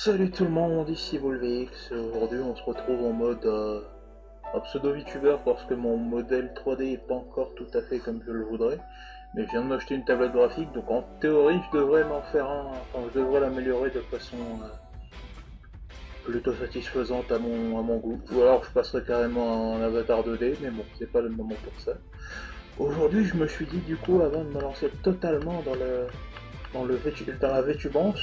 Salut tout le monde, ici Volvix. Aujourd'hui on se retrouve en mode un pseudo VTuber parce que mon modèle 3D est pas encore tout à fait comme je le voudrais. Mais je viens de m'acheter une tablette graphique, donc en théorie je devrais m'en faire enfin je devrais l'améliorer de façon plutôt satisfaisante à mon goût. Ou alors je passerai carrément en avatar 2D, mais bon, c'est pas le moment pour ça. Aujourd'hui je me suis dit du coup, avant de me lancer totalement dans la VTubance,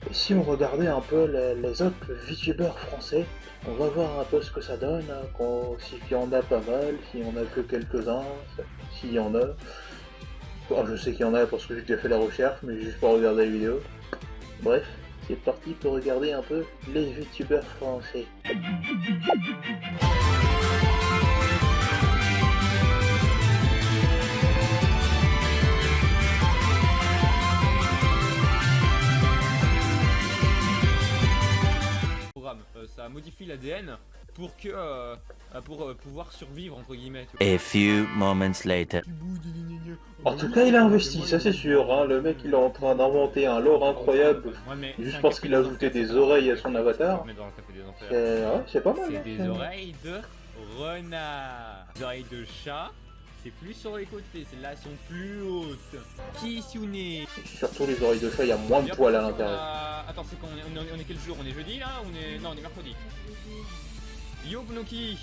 et si on regardait un peu les autres VTubers français, on va voir un peu ce que ça donne, hein, s'il y en a pas mal, s'il y en a que quelques-uns, s'il y en a. Bon, je sais qu'il y en a parce que j'ai déjà fait la recherche, mais j'ai juste pas regardé les vidéos. Bref, c'est parti pour regarder un peu les VTubers français. Ça modifie l'ADN pour que pour pouvoir survivre entre guillemets. A few moments later. En tout cas, il a investi, ça c'est sûr, hein. Le mec il est en train d'inventer un lore incroyable juste parce qu'il a ajouté des oreilles à son avatar. C'est pas mal. C'est hein. des oreilles de renard. Des oreilles de chat, c'est plus sur les côtés, celles-là sont plus hautes. Qui est Surtout les oreilles de chat, il y a moins de poils à l'intérieur. Attends, c'est quand on est quel jour? On est jeudi là? Non, on est mercredi. Yo Ponoki.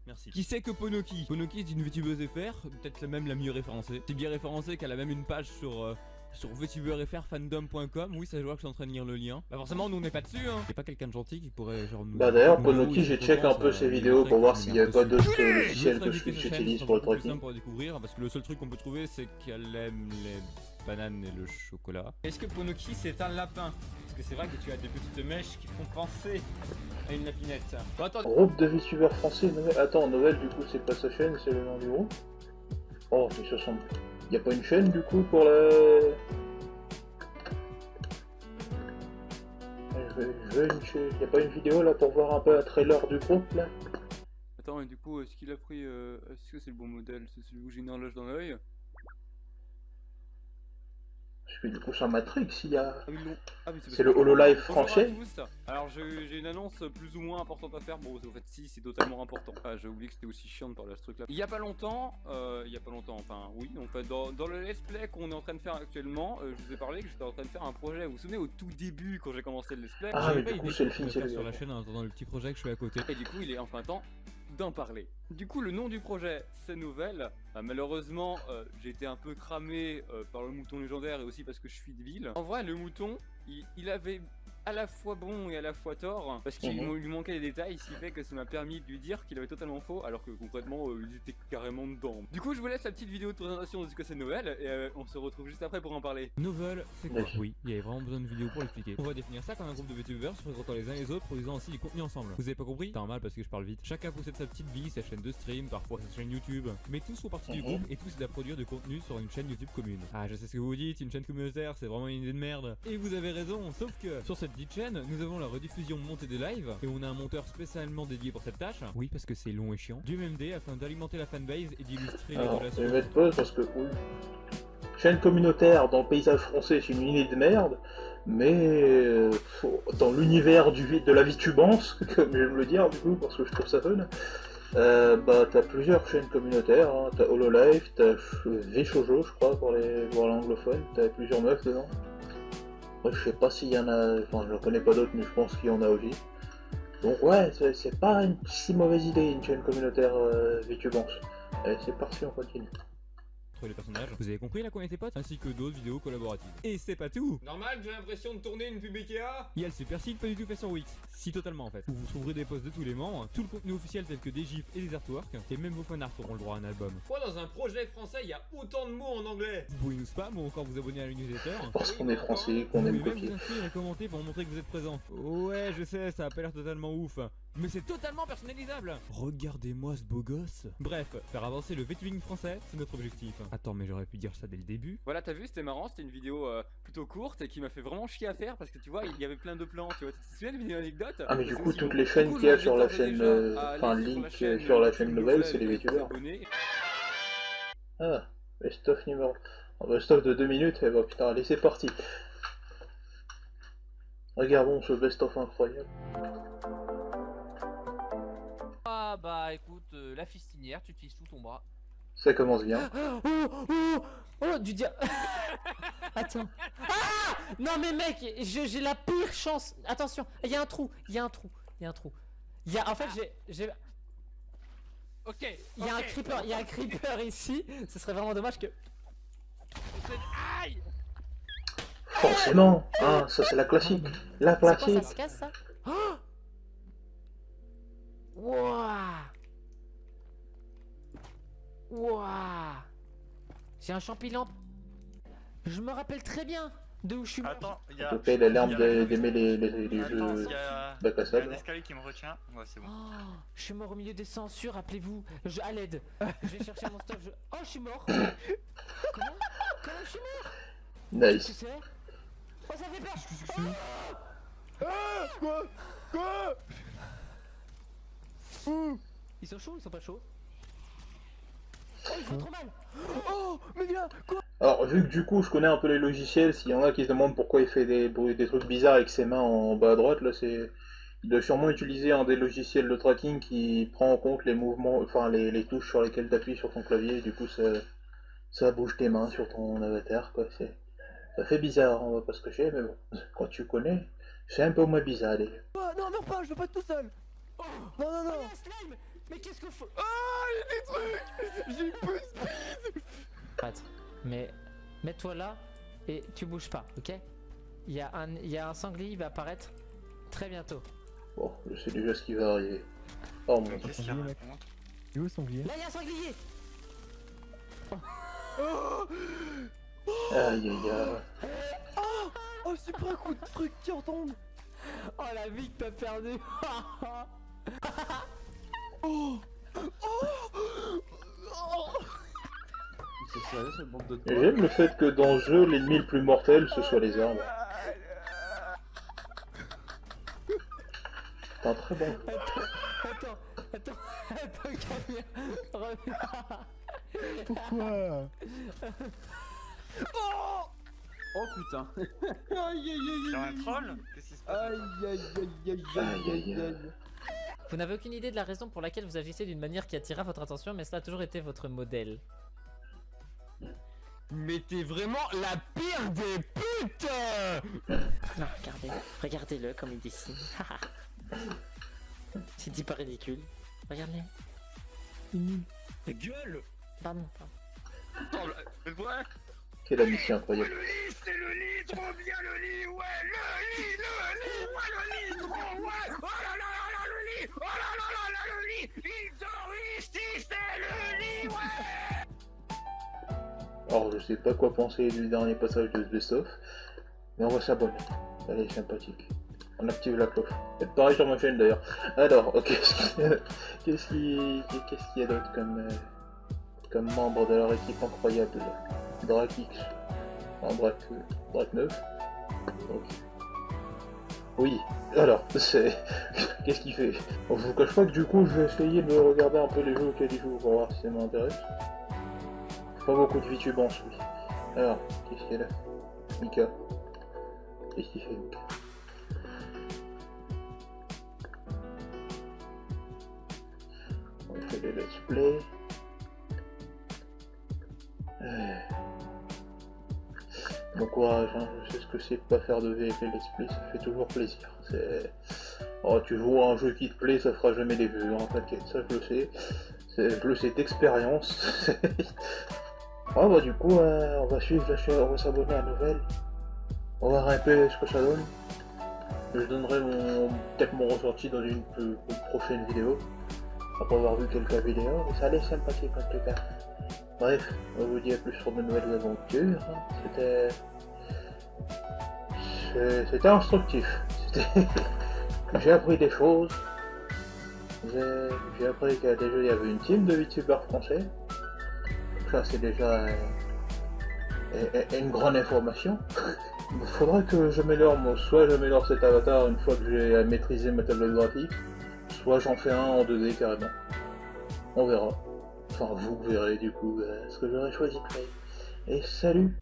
Merci. Qui c'est que Ponoki? Ponoki est une VTubeuse FR, peut-être même la mieux référencée. C'est bien référencé qu'elle a même une page sur VTuberFRfandom.com. Oui, ça je vois que je suis en train de lire le lien. Bah forcément nous on n'est pas dessus hein. C'est pas quelqu'un de gentil qui pourrait genre nous... Bah d'ailleurs, Ponoki, j'ai check un peu ses vidéos pour voir s'il n'y avait pas d'autres logiciels que j'utilise pour le tracking. Pour découvrir, parce que le seul truc qu'on peut trouver c'est qu'elle aime les bananes et le chocolat. Est-ce que Ponoki c'est un lapin? Parce que c'est vrai que tu as des petites mèches qui font penser à une lapinette. Bon, attends. Groupe de VTubers français, attends, Noël du coup c'est pas sa chaîne, c'est le nom du groupe. Oh, mais ça semble... Y'a pas une chaîne du coup pour la... Je veux une chaîne... Y'a pas une vidéo là pour voir un peu un trailer du groupe là? Attends, et du coup, est-ce qu'il a pris... est-ce que c'est le bon modèle? C'est celui où j'ai une horloge dans l'œil? Parce que du coup sur Matrix il y a... Ah oui, non. Ah, oui, c'est le HoloLive Bonjour français. à tous. Alors j'ai une annonce plus ou moins importante à faire. Bon, en fait si, c'est totalement important. Ah, j'ai oublié que c'était aussi chiant de parler à ce truc là. Il y a pas longtemps, enfin oui, en fait dans le let's play qu'on est en train de faire actuellement, je vous ai parlé que j'étais en train de faire un projet. Vous vous souvenez au tout début quand j'ai commencé le let's play? Ah mais du coup c'est le film, c'est sur la chaîne en attendant le petit projet que je fais à côté. Et du coup il est enfin temps d'en parler. Du coup le nom du projet c'est Nouvelle. Malheureusement j'ai été un peu cramé par le mouton légendaire et aussi parce que je suis de ville. En vrai le mouton il avait à la fois bon et à la fois tort parce qu'il lui manquait des détails, ce qui fait que ça m'a permis de lui dire qu'il avait totalement faux alors que concrètement il était carrément dedans. Du coup je vous laisse la petite vidéo de présentation de ce que c'est Noël et on se retrouve juste après pour en parler. Novel, c'est quoi? Oui, il y avait vraiment besoin de vidéo pour l'expliquer. On va définir ça comme un groupe de VTubers se fréquentant les uns les autres, produisant aussi du contenu ensemble. Vous avez pas compris? C'est normal parce que je parle vite. Chacun possède sa petite vie, sa chaîne de stream, parfois sa chaîne YouTube, mais tous font partie du groupe et tous aident à produire du contenu sur une chaîne YouTube commune. Ah, je sais ce que vous dites, une chaîne communautaire, c'est vraiment une idée de merde. Et vous avez raison, sauf que sur cette dite chaîne, nous avons la rediffusion montée des lives et on a un monteur spécialement dédié pour cette tâche. Oui, parce que c'est long et chiant. Du MMD afin d'alimenter la fanbase et d'illustrer les relations. Je vais mettre pause parce que oui. Chaîne communautaire dans le paysage français, c'est une idée de merde, mais dans l'univers de la VTubance, comme j'aime le dire du coup, parce que je trouve ça fun, bah t'as plusieurs chaînes communautaires, hein. T'as HoloLive, t'as VShojo je crois pour l'anglophone, t'as plusieurs meufs dedans. Moi je sais pas s'il y en a, enfin je connais pas d'autres mais je pense qu'il y en a aussi. Donc ouais, c'est pas une si mauvaise idée une chaîne communautaire VTubance. Allez c'est parti, on continue. Les personnages. Vous avez compris là qu'on était potes, ainsi que d'autres vidéos collaboratives. Et c'est pas tout. Normal, j'ai l'impression de tourner une pub Ikea. Il y a le super site pas du tout fait sur Wix, si totalement en fait, où vous trouverez des posts de tous les membres, tout le contenu officiel tel que des gifs et des artworks, et même vos fanarts auront le droit à un album. Pourquoi dans un projet français il y a autant de mots en anglais? Vous pouvez nous spam ou encore vous abonner à la newsletter. Parce qu'on est français, qu'on aime copier. Vous inscrire et commenter pour montrer que vous êtes présent. Ouais, je sais, ça a pas l'air totalement ouf, mais c'est totalement personnalisable. Regardez-moi ce beau gosse. Bref, faire avancer le VTubing français, c'est notre objectif. Attends, mais j'aurais pu dire ça dès le début. Voilà, t'as vu, c'était marrant, c'était une vidéo plutôt courte et qui m'a fait vraiment chier à faire parce que tu vois, il y avait plein de plans, tu vois. Tu te souviens des vidéos anecdotes? Ah mais du coup toutes les chaînes qu'il y a sur la chaîne, enfin link sur la chaîne Nouvelle, c'est les VTubers. Ah, best-of numéro... Best-of de 2 minutes, et bah putain, allez c'est parti. Regardons ce best-of incroyable. Ah bah écoute, la fistinière, tu utilises tout ton bras. Ça commence bien. Oh, du diable. Attends. Ah non mais mec, j'ai la pire chance. Attention, il y a un trou, il y a un trou. En fait, j'ai Ok. il y a un creeper, il y a un creeper ici. Ce serait vraiment dommage que Aïe. Forcément, hein, ça c'est la classique. La c'est quoi, classique. ça se casse ça? Oh Wouah. Wouah. J'ai un champignon. Je me rappelle très bien de où je suis mort. Attends, il y En a. tout cas, il a l'air il y a- d'aimer les Attends, jeux il y a. bac à Il y a sable. un escalier qui me retient. Ouais, c'est bon. Oh, je suis mort au milieu des censures, rappelez-vous. À l'aide. Je vais chercher mon stuff. Oh, je suis mort. Comment je suis mort? Qu'est-ce que Nice. c'est? Oh, ça fait peur. Ils sont chauds ou ils sont pas chauds? Oh, ils font trop mal. Alors, vu que du coup je connais un peu les logiciels, s'il y en a qui se demandent pourquoi il fait des trucs bizarres avec ses mains en bas à droite, là c'est. Il doit sûrement utiliser un des logiciels de tracking qui prend en compte les mouvements, enfin les touches sur lesquelles tu appuies sur ton clavier, et du coup ça bouge tes mains sur ton avatar, quoi. Ça fait bizarre, on va pas se cacher, mais bon, quand tu connais, c'est un peu moins bizarre. Oh, non, meurs pas, je veux pas être tout seul. Oh, Non, non, oh, non. il y a un slime. Mais qu'est-ce qu'il faut? J'ai plus de speed. Attends, mais mets-toi là et tu bouges pas, ok? Il y a un sanglier, il va apparaître très bientôt. Bon, je sais déjà ce qui va arriver. Oh mon dieu. Qu'est-ce qu'il y a mec. Et où le sanglier? Là, il y a un sanglier. Aïe aïe aïe. Oh, super un coup de truc qui retombe. Oh la vie que t'as perdu. C'est sérieux cette bande de J'aime le fait que dans ce jeu, l'ennemi le plus mortel, ce soit les arbres. C'est un très bon jeu. Attends, Camille, reviens. Pourquoi? Oh putain. Il y a un troll? Qu'est-ce qui se passe? Aïe aïe aïe. Vous n'avez aucune idée de la raison pour laquelle vous agissez d'une manière qui attira votre attention, mais cela a toujours été votre modèle. Mais t'es vraiment la pire des putes. Non, regardez-le comme il dessine. C'est pas ridicule. Regardez. Gueule! Pardon. Attends, mais ouais! Quelle amitié incroyable. C'est le lit, trop bien le lit, ouais! Ouais, le lit, trop, ouais! Oh là là là là, le lit! Oh là là là là, le lit! Il dort ici, c'est le lit, ouais! Alors je sais pas quoi penser du dernier passage de ce best-of, mais on va s'abonner. Elle est sympathique. On active la cloche. Faites pareil sur ma chaîne d'ailleurs. Alors, ok, qu'est-ce qu'il y a d'autre comme membre de leur équipe incroyable? Drakix. Non, Drak 9. Ok. Oui, alors, c'est... Qu'est-ce qu'il fait? Bon, je vous cache pas que du coup, je vais essayer de regarder un peu les jeux auxquels il joue pour voir si ça m'intéresse. Pas beaucoup de VTubers, oui. Alors, qu'est-ce qu'il y a là? Mika. Qu'est-ce qu'il fait, Mika? On fait des let's play. Bon courage, hein. Je sais ce que c'est de pas faire de VFL let's play, ça fait toujours plaisir. C'est... Oh, tu joues à un jeu qui te plaît, ça fera jamais des vues, hein, t'inquiète, ça je le sais. Je le sais d'expérience. Ah bah du coup, on va suivre la chaîne, on va s'abonner à la nouvelle. On va voir un peu ce que ça donne. Je donnerai peut-être mon ressenti dans une prochaine vidéo. Après avoir vu quelques vidéos, mais ça allait sympathique en tout cas. Bref, on vous dit à plus sur de nouvelles aventures. C'était instructif. J'ai appris des choses. J'ai appris qu'il il y avait une team de VTubers français. Ça c'est déjà une grande information. Il faudra que j'améliore, soit j'améliore cet avatar une fois que j'ai maîtrisé ma tablette graphique, soit j'en fais un en 2D carrément. On verra. Enfin vous verrez du coup ce que j'aurais choisi de faire. Et salut!